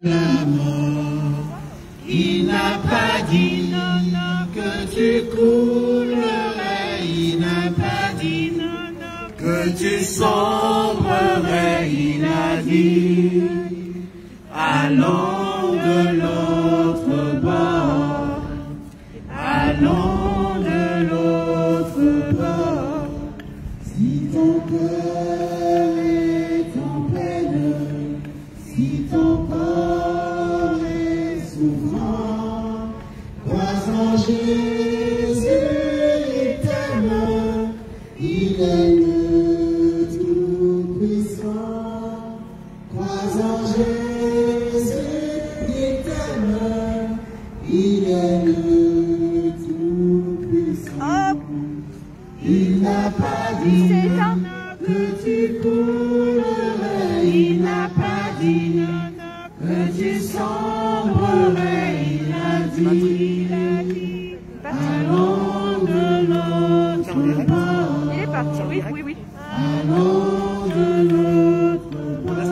La mort, il n'a pas dit que tu coulerais, il n'a pas dit que tu sombrerais, il a dit allons de l'autre bord, allons de l'autre bord. Si ton cœur est en peine, si ton corps est souffrant, crois en Jésus, il t'aime, il est le Tout-Puissant. Crois en Jésus, il t'aime, il est le Tout-Puissant. Il n'a pas dit que tu coulerais, il n'a pas dit que tu sombrerais, il a dit allons de l'autre bord. Il est parti, oui, oui, oui. Allons de l'autre bord.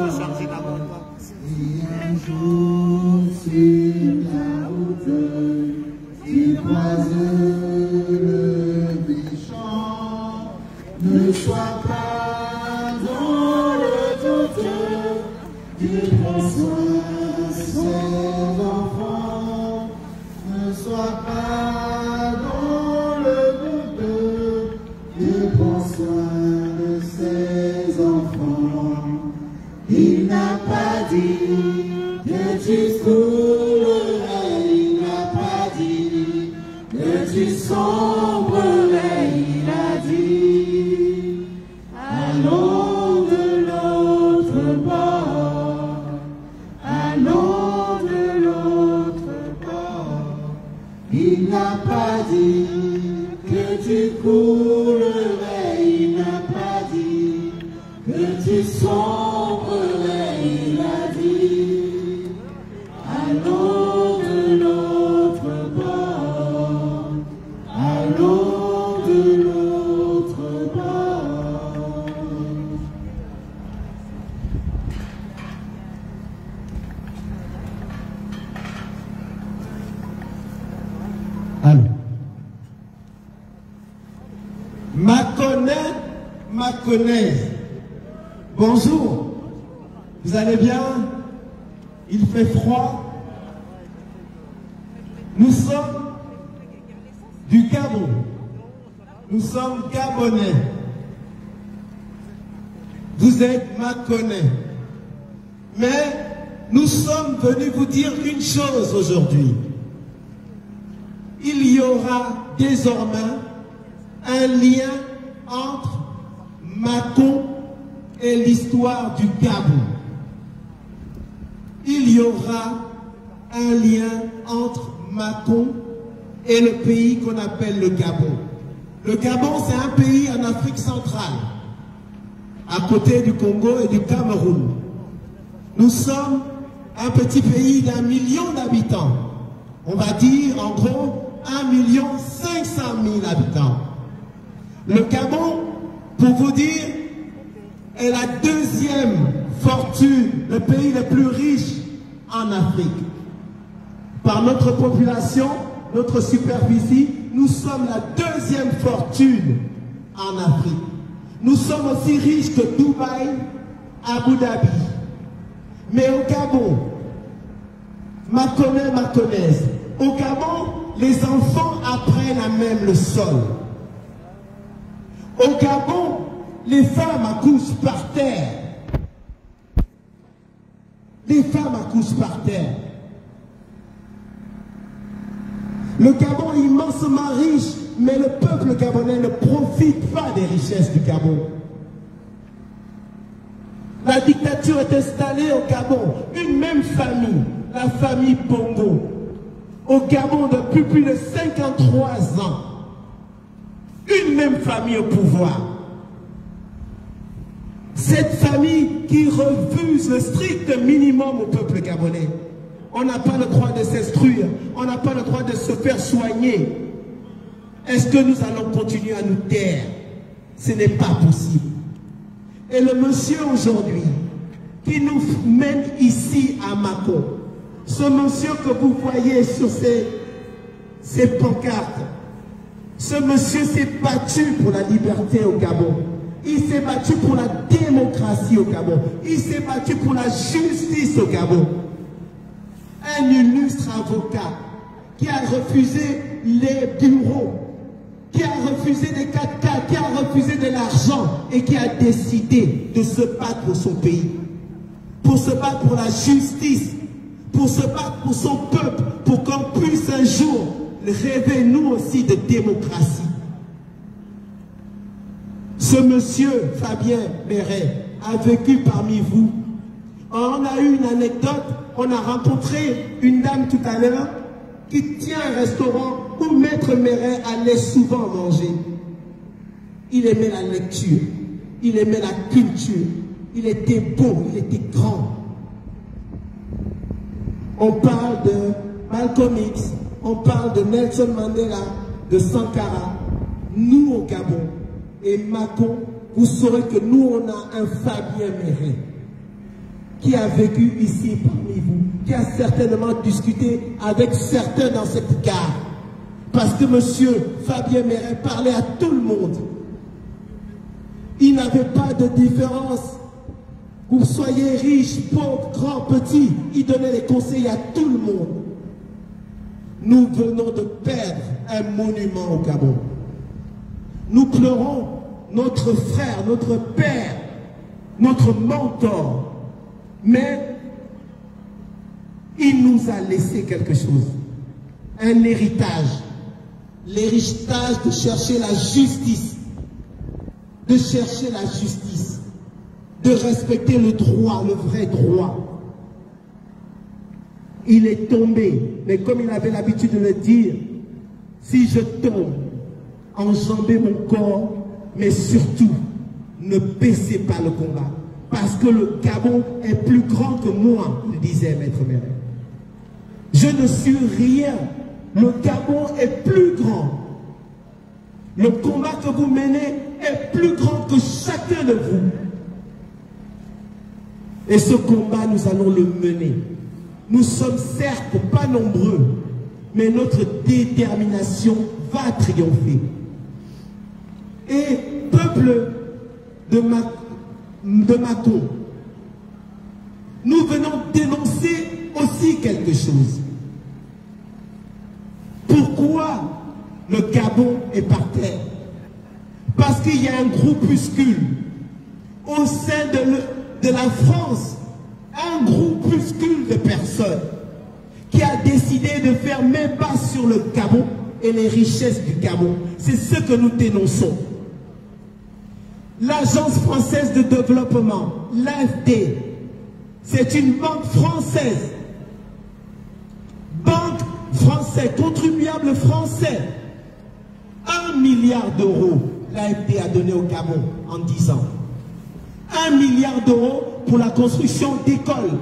Si un jour sur la route tu croises le méchant, ne sois pas dans le doute, tu prends soin de ses enfants. Ne sois pas dans le doute, tu prends soin de ses enfants. Il n'a pas dit que tu coulerais, il n'a pas dit que tu sombrerais, il a dit allons de l'autre bord, allons de l'autre bord. Il n'a pas dit que tu coulerais, il n'a pas dit que tu sombrerais, il a dit allons de l'autre bord, allons de l'autre bord. Allô. Maconnaise. Bonjour. Vous allez bien? Il fait froid. Nous sommes du Gabon. Nous sommes Gabonais. Vous êtes Maconnais. Mais nous sommes venus vous dire une chose aujourd'hui. Il y aura désormais un lien entre Mâcon et l'histoire du Gabon. Il y aura un lien entre Mâcon et le pays qu'on appelle le Gabon. Le Gabon, c'est un pays en Afrique centrale, à côté du Congo et du Cameroun. Nous sommes un petit pays d'1 million d'habitants. On va dire en gros 1 500 000 habitants. Le Gabon, pour vous dire, est la deuxième fortune, le pays le plus riche en Afrique. Par notre population, notre superficie, nous sommes la deuxième fortune en Afrique. Nous sommes aussi riches que Dubaï, Abu Dhabi. Mais au Gabon, Maconnaise, au Gabon, les enfants apprennent à même le sol. Au Gabon, les femmes accouchent par terre. Les femmes accouchent par terre. Le Gabon est immensement riche, mais le peuple gabonais ne profite pas des richesses du Gabon. La dictature est installée au Gabon. Une même famille, la famille Bongo, au Gabon depuis plus de 53 ans. Une même famille au pouvoir. Cette famille qui refuse le strict minimum au peuple gabonais. On n'a pas le droit de s'instruire, on n'a pas le droit de se faire soigner. Est-ce que nous allons continuer à nous taire? Ce n'est pas possible. Et le monsieur aujourd'hui qui nous mène ici à Mâcon, Ce monsieur que vous voyez sur ces pancartes, ce monsieur s'est battu pour la liberté au Gabon. Il s'est battu pour la démocratie au Gabon. Il s'est battu pour la justice au Gabon. Un illustre avocat qui a refusé les bureaux, qui a refusé les 4x4, qui a refusé de l'argent et qui a décidé de se battre pour son pays, pour se battre pour la justice, pour se battre pour son peuple, pour qu'on puisse un jour rêver nous aussi de démocratie. Ce monsieur, Fabien Méret, a vécu parmi vous. On a eu une anecdote, on a rencontré une dame tout à l'heure qui tient un restaurant où Maître Méret allait souvent manger. Il aimait la lecture, il aimait la culture, il était beau, il était grand. On parle de Malcolm X, on parle de Nelson Mandela, de Sankara. Nous au Gabon et Macon, vous saurez que nous on a un Fabien Méret qui a vécu ici parmi vous, qui a certainement discuté avec certains dans cette gare. Parce que monsieur Fabien Méret parlait à tout le monde. Il n'avait pas de différence. Vous soyez riche, pauvre, grand, petit, il donnait les conseils à tout le monde. Nous venons de perdre un monument au Gabon. Nous pleurons notre frère, notre père, notre mentor. Mais il nous a laissé quelque chose, un héritage. L'héritage de chercher la justice, de chercher la justice, de respecter le droit, le vrai droit. Il est tombé, mais comme il avait l'habitude de le dire, si je tombe, enjambez mon corps, mais surtout, ne baissez pas le combat. Parce que le Gabon est plus grand que moi, disait Maître Méret. Je ne suis rien. Le Gabon est plus grand. Le combat que vous menez est plus grand que chacun de vous. Et ce combat, nous allons le mener. Nous sommes certes pas nombreux, mais notre détermination va triompher. Et peuple de Macon, nous venons dénoncer aussi quelque chose. Pourquoi le Gabon est par terre? Parce qu'il y a un groupuscule au sein de la France, un groupuscule de personnes qui a décidé de faire main basse sur le Gabon et les richesses du Gabon. C'est ce que nous dénonçons. L'Agence française de développement, l'AFD, c'est une banque française. Banque française, contribuable français. 1 milliard d'euros, l'AFD a donné au Gabon en 10 ans. 1 milliard d'euros pour la construction d'écoles,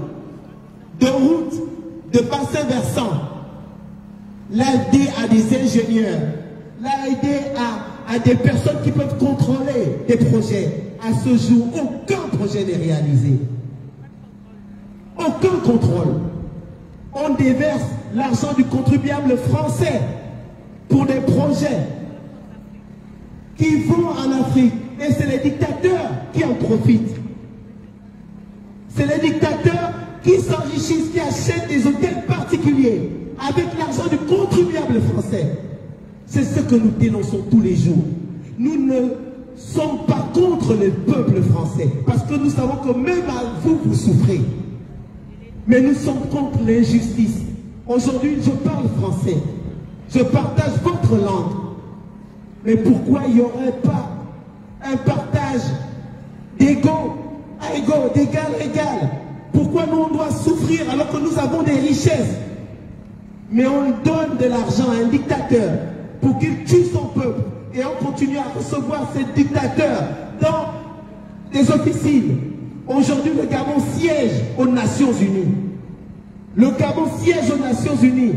de routes, de bassins versants. L'AFD a des ingénieurs. L'AFD a des personnes qui peuvent contrôler des projets. À ce jour, aucun projet n'est réalisé. Aucun contrôle. On déverse l'argent du contribuable français pour des projets qui vont en Afrique. Et c'est les dictateurs qui en profitent. C'est les dictateurs qui s'enrichissent, qui achètent des hôtels particuliers avec l'argent du contribuable français. C'est ce que nous dénonçons tous les jours. Nous ne sommes pas contre le peuple français, parce que nous savons que même à vous, vous souffrez. Mais nous sommes contre l'injustice. Aujourd'hui, je parle français. Je partage votre langue. Mais pourquoi il n'y aurait pas un partage d'égaux à égaux, d'égal à égal? Pourquoi nous, on doit souffrir alors que nous avons des richesses? Mais on donne de l'argent à un dictateur pour qu'il tue son peuple. Et on continue à recevoir ces dictateurs dans des officines. Aujourd'hui, le Gabon siège aux Nations Unies. Le Gabon siège aux Nations Unies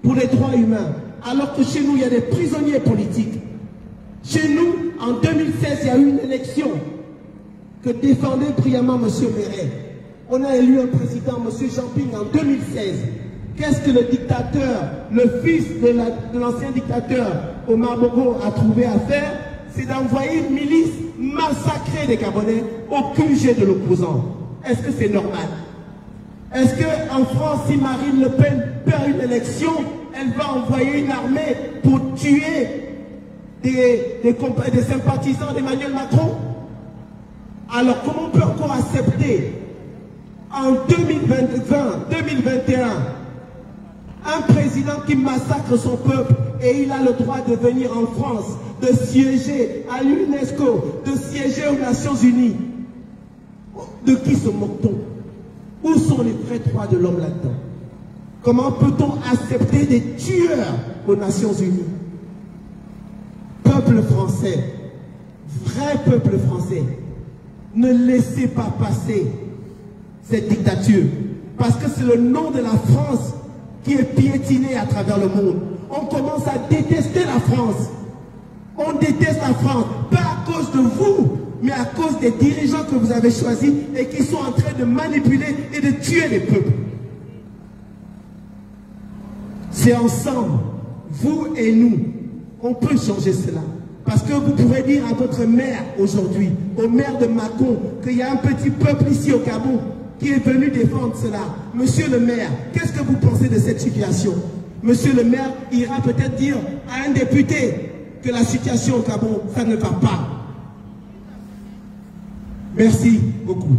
pour les droits humains. Alors que chez nous, il y a des prisonniers politiques. Chez nous, en 2016, il y a eu une élection que défendait brillamment M. Méret. On a élu un président, M. Jean-Ping, en 2016. Qu'est-ce que le dictateur, le fils de l'ancien dictateur Omar Bongo a trouvé à faire? C'est d'envoyer une milice massacrer les Gabonais au QG de l'opposant. Est-ce que c'est normal? Est-ce qu'en France, si Marine Le Pen perd une élection, elle va envoyer une armée pour tuer des sympathisants d'Emmanuel Macron? Alors comment on peut encore accepter en 2020, 2021, un président qui massacre son peuple et il a le droit de venir en France, de siéger à l'UNESCO, de siéger aux Nations Unies? De qui se moque-t-on? Où sont les vrais droits de l'homme là-dedans? Comment peut-on accepter des tueurs aux Nations Unies? Peuple français, vrai peuple français, ne laissez pas passer cette dictature, parce que c'est le nom de la France qui est piétiné à travers le monde. On commence à détester la France. On déteste la France, pas à cause de vous, mais à cause des dirigeants que vous avez choisis et qui sont en train de manipuler et de tuer les peuples. C'est ensemble, vous et nous, on peut changer cela. Parce que vous pourrez dire à votre maire aujourd'hui, au maire de Mâcon, qu'il y a un petit peuple ici au Gabon qui est venu défendre cela. Monsieur le maire, qu'est-ce que vous pensez de cette situation? Monsieur le maire ira peut-être dire à un député que la situation au Gabon, ça ne va pas. Merci beaucoup.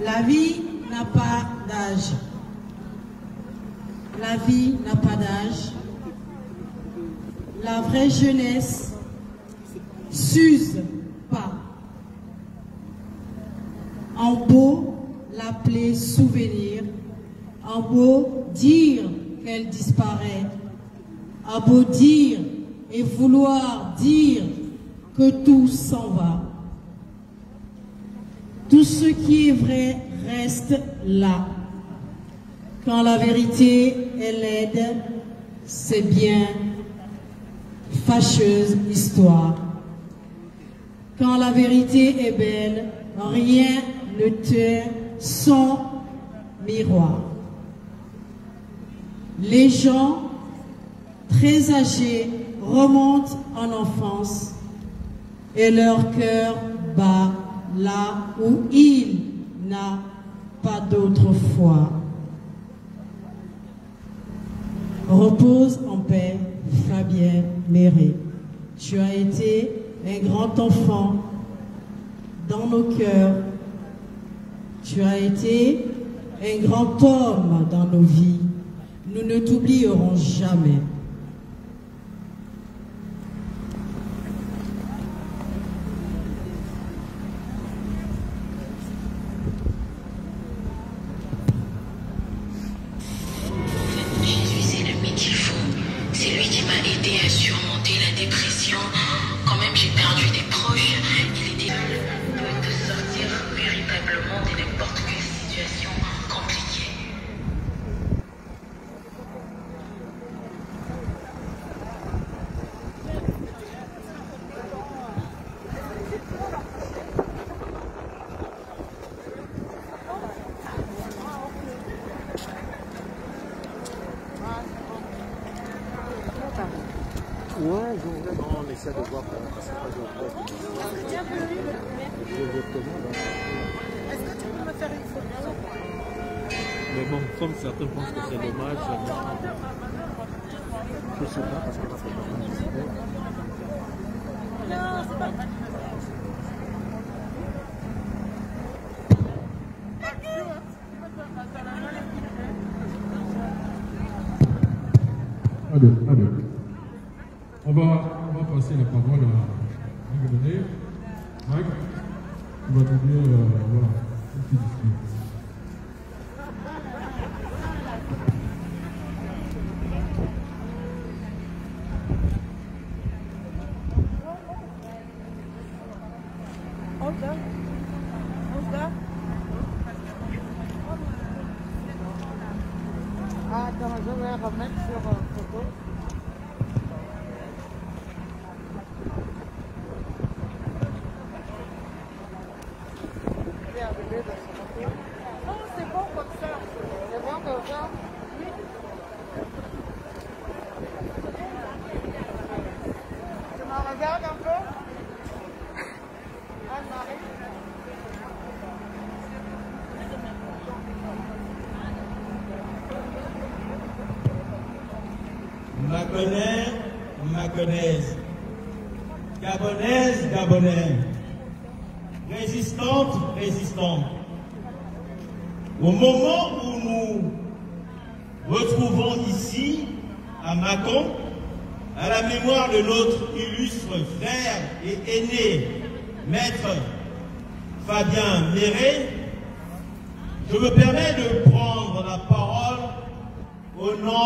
La vie n'a pas d'âge. La vie n'a pas d'âge. La vraie jeunesse s'use pas. En beau l'appeler souvenir, en beau dire qu'elle disparaît, en beau dire et vouloir dire que tout s'en va. Tout ce qui est vrai reste là. Quand la vérité est laide, c'est bien fâcheuse histoire. Quand la vérité est belle, rien ne tait son miroir. Les gens très âgés remontent en enfance et leur cœur bat là où il n'a pas d'autre foi. Repose en paix, Fabien Méré. Tu as été un grand enfant dans nos cœurs. Tu as été un grand homme dans nos vies. Nous ne t'oublierons jamais. essaie de voir comment ça se passe au poste. Est-ce que tu peux me faire une photo? Mais bon, comme certains pensent que c'est dommage, je ne sais pas parce qu'on a fait pas mal de sport. Non, c'est pas... Allez. On va passer la parole à Mike. Mike, tu vas nous dire, voilà, un petit discours. Attends, je vais remettre sur photo. Non, c'est bon comme ça. C'est bon comme ça. Tu me regardes un peu? Anne-Marie. Maconnaise, Gabonaise, Gabonais, résistante. Au moment où nous retrouvons ici, à Mâcon, à la mémoire de notre illustre frère et aîné, maître Fabien Méré, je me permets de prendre la parole au nom